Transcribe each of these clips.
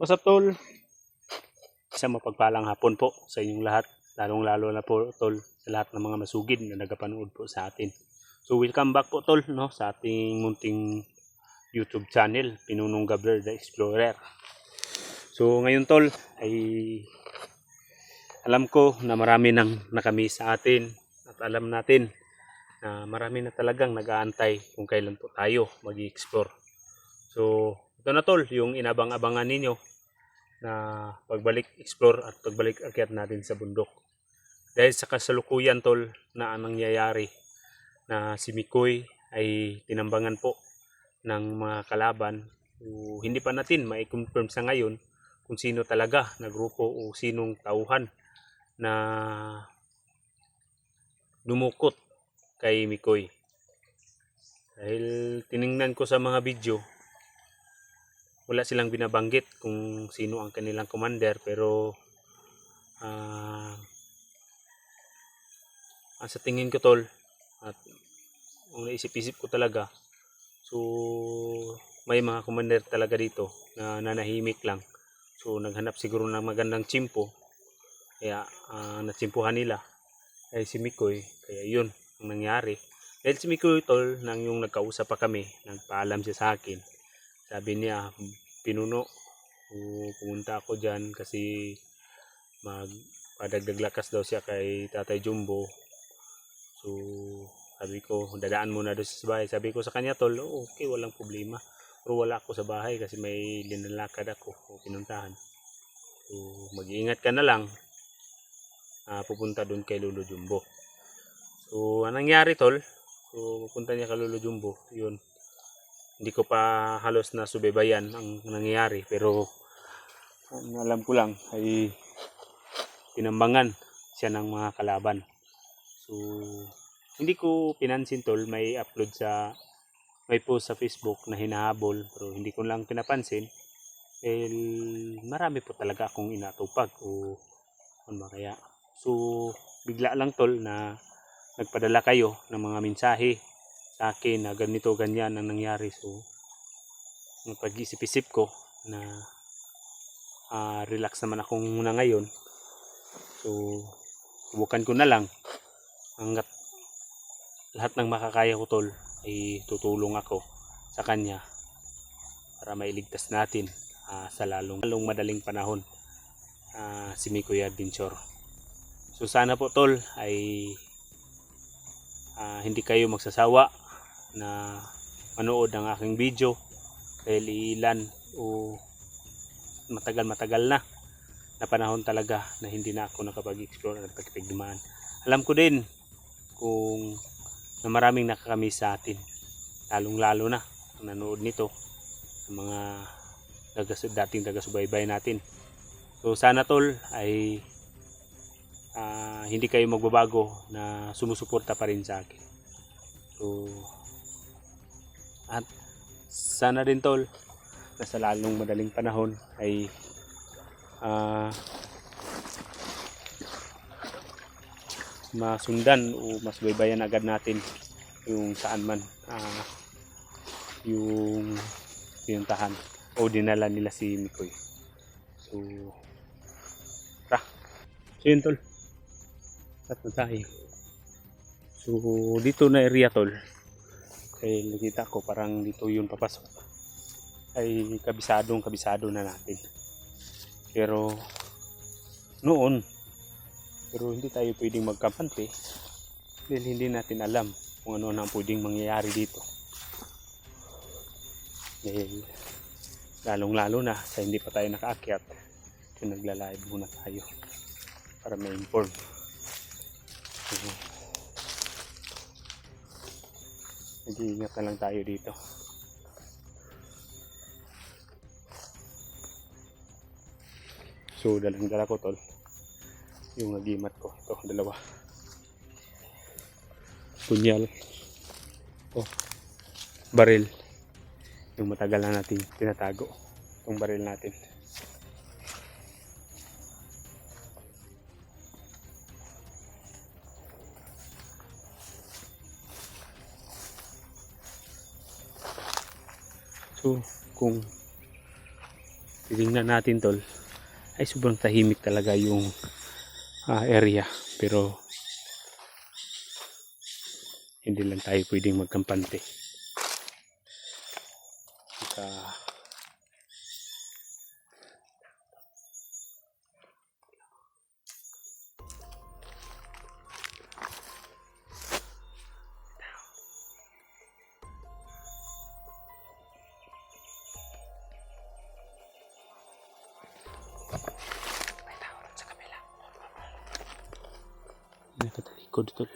What's up, tol? Isang mapagpalang hapon po sa inyong lahat, lalong-lalo na po, tol, sa lahat ng mga masugid na nagapanood po sa atin. So welcome back po, tol, no, sa ating munting YouTube channel, Pinunong Gabler the Explorer. So ngayon, tol, ay alam ko na marami nang nakamiss sa atin at alam natin na marami na talagang nag-aantay kung kailan po tayo mag-i-explore. So ito na, tol, yung inabang-abangan ninyo na pagbalik explore at pagbalik akyat natin sa bundok. Dahil sa kasalukuyan, tol, na nangyayari na si Mikoy ay tinambangan po ng mga kalaban. Hindi pa natin mai-confirm sa ngayon kung sino talaga na grupo o sinong tauhan na dumukot kay Mikoy. Dahil tiningnan ko sa mga video, wala silang binabanggit kung sino ang kanilang commander, pero sa tingin ko, tol, at ang naisip-isip ko talaga, so may mga commander talaga dito na nanahimik lang. So naghanap siguro ng magandang tsimpo, kaya natsimpuhan nila ay si Mikoy. Kaya yun ang nangyari. Dahil si Mikoy, tol, nang yung nagkausap pa kami, nagpaalam siya sa akin. Sabi niya, Pinuno, pumunta ako dyan kasi magpadagdag lakas daw siya kay Tatay Jumbo. So sabi ko, dadaan muna doon sa bahay. Sabi ko sa kanya, tol, okay, walang problema. Pero wala ako sa bahay kasi may linalakad ako o pinuntahan. So mag-iingat ka na lang, pupunta doon kay Lolo Jumbo. So anong nangyari, tol? So pupunta niya kay Lolo Jumbo. Yun, hindi ko pa halos na subaybayan ang nangyayari, pero ang alam ko lang ay tinambangan siya ng mga kalaban. So hindi ko pinansin, tol, may post sa Facebook na hinahabol, pero hindi ko lang pinapansin dahil marami po talaga akong inatupag o ano ba kaya. So bigla lang, tol, na nagpadala kayo ng mga mensahe sa akin na ganito ganyan ang nangyari. So pag-isip-isip ko na relax naman ako muna ngayon. So subukan ko na lang hanggat lahat ng makakaya ko, tol, ay tutulong ako sa kanya para mailigtas natin sa lalong madaling panahon si Mikoy Adventure. So sana po, tol, ay hindi kayo magsasawa na manood ng aking video dahil ilan o matagal na panahon talaga na hindi na ako nakapag-explore at pagpigdumaan. Alam ko din kung na maraming nakakamiss sa atin, lalong-lalo na ang nanood nito ng mga dating taga-subaybay natin. So sana, tol, ay hindi kayo magbabago na sumusuporta pa rin sa akin. So at sana din, tol, na sa lalong madaling panahon ay masundan o masubaybayan agad natin yung saan man yung pinuntahan o dinala nila si Mikoy. So yun, tol, at na tayo. So dito na area, tol, kaya nakita ko parang dito yun papasok ay kabisado na natin, pero hindi tayo pwedeng magkampante dahil hindi natin alam kung ano na pwedeng mangyayari dito. Dahil lalong-lalo na sa hindi pa tayo nakaakyat, so nagla-live muna tayo para ma-inform. So, nag-iingat na lang tayo dito. So dalang-dala ko, tol, yung nagimat ko. Ito, dalawa. Punyal. Baril. Yung matagal na natin tinatago. Itong baril natin. So kung titingnan natin tol, ay sobrang tahimik talaga yung area, pero hindi lang tayo pwedeng magkampante. Saka may tao rin sa kabila. Nakatalikod tol.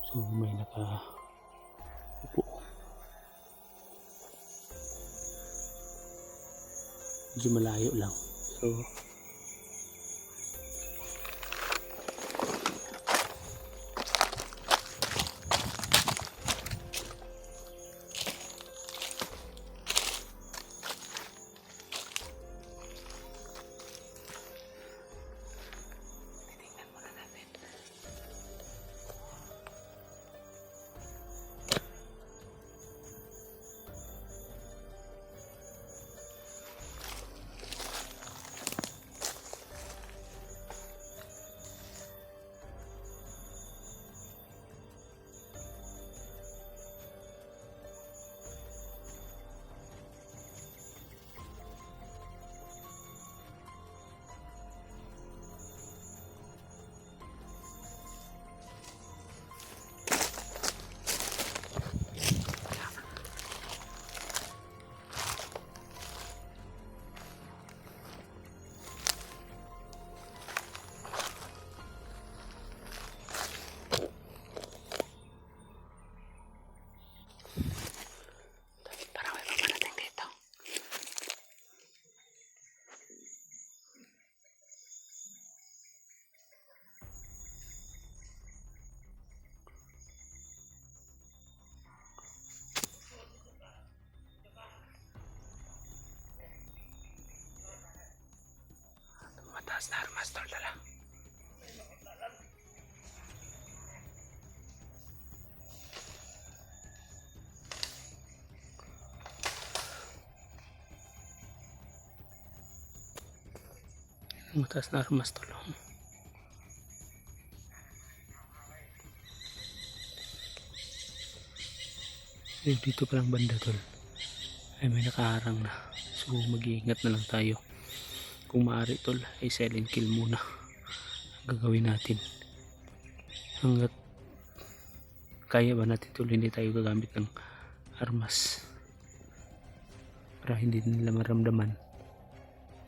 So may upo. Medyo malayo lang. So titingnan muna natin. Parang may mamarating dito. Mataas na armas tol dala. Mataas na armas tol. Dito palang banda tol ay may nakaharang na, so mag-iingat na lang tayo. Kung maaari tol ay silent kill muna ang gagawin natin hanggat kaya ba natin tol. Hindi tayo gagamit ng armas para hindi nila maramdaman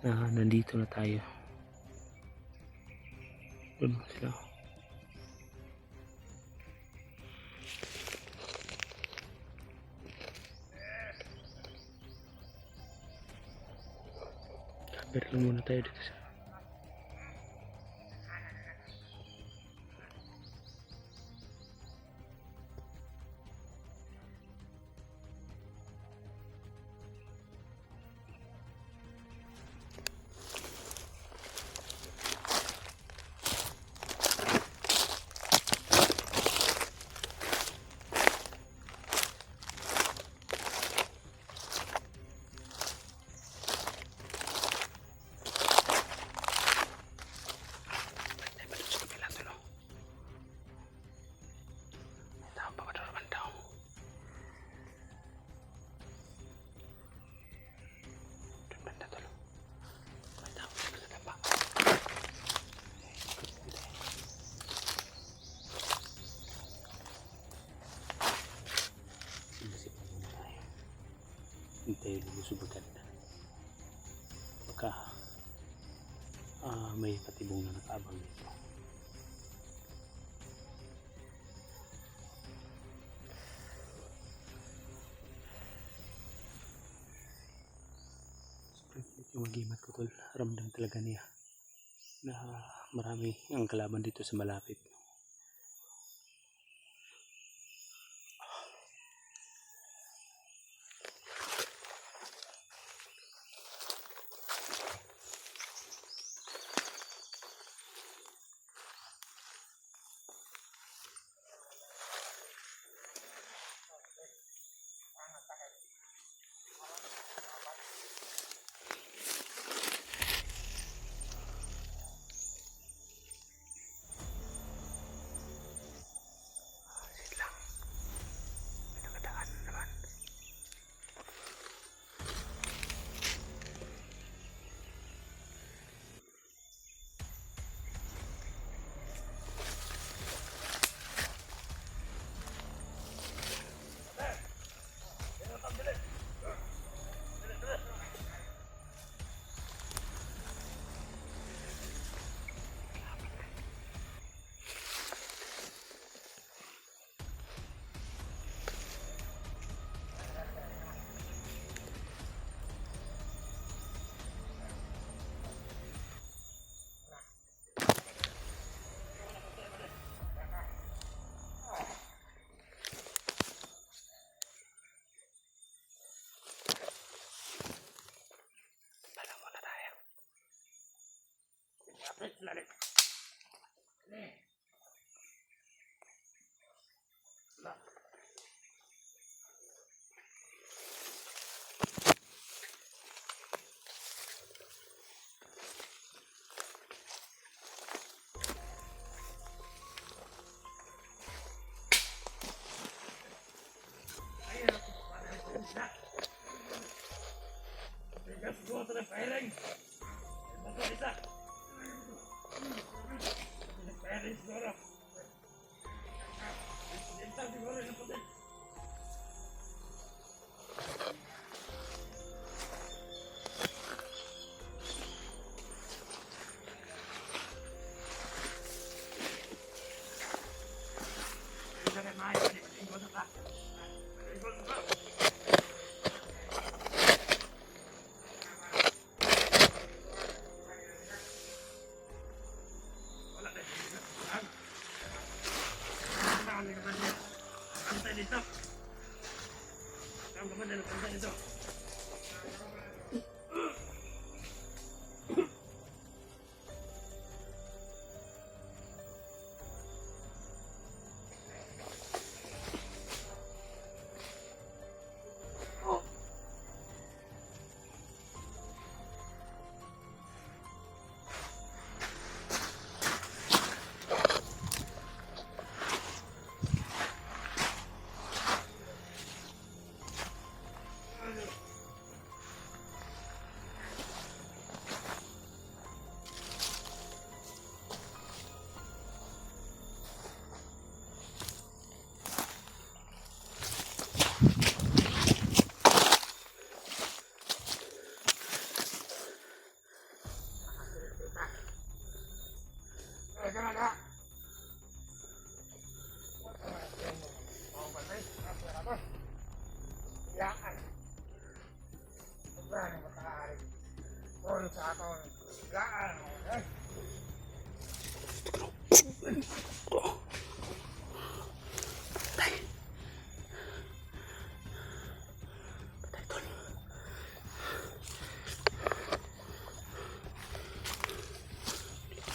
na nandito na tayo. Doon sila. Cover lang muna tayo dito sa hintay lulusubugan. Baka may patibong na nakaabang dito. Yung mag-imat ko tol, ramdam talaga niya na marami ang kalaban dito sa malapit.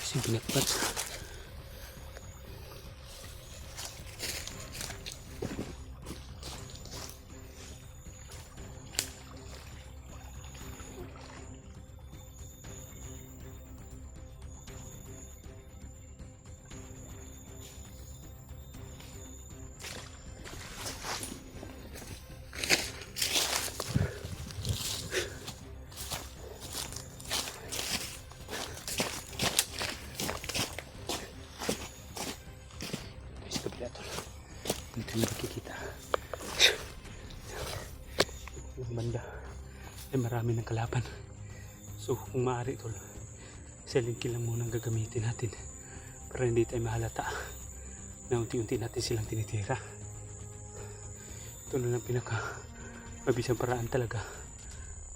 Kasing pinakpat. Dito na nakikita yung banda ay marami ng kalaban, so kung maaari tol, silingkin lang muna ang gagamitin natin para hindi tayo mahalata na unti-unti natin silang tinitira. Ito na lang pinaka mabisang paraan talaga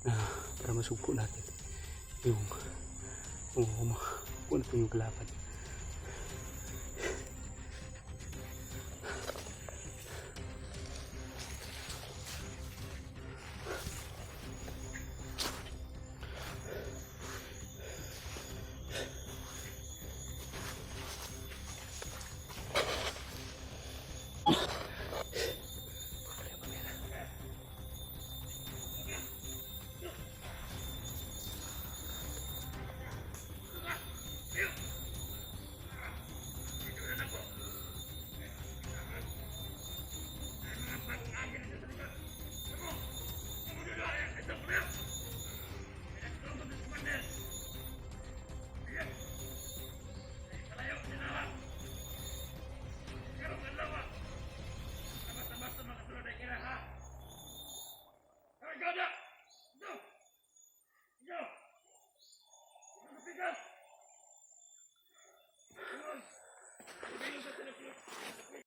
na para masugpo natin yung kalaban.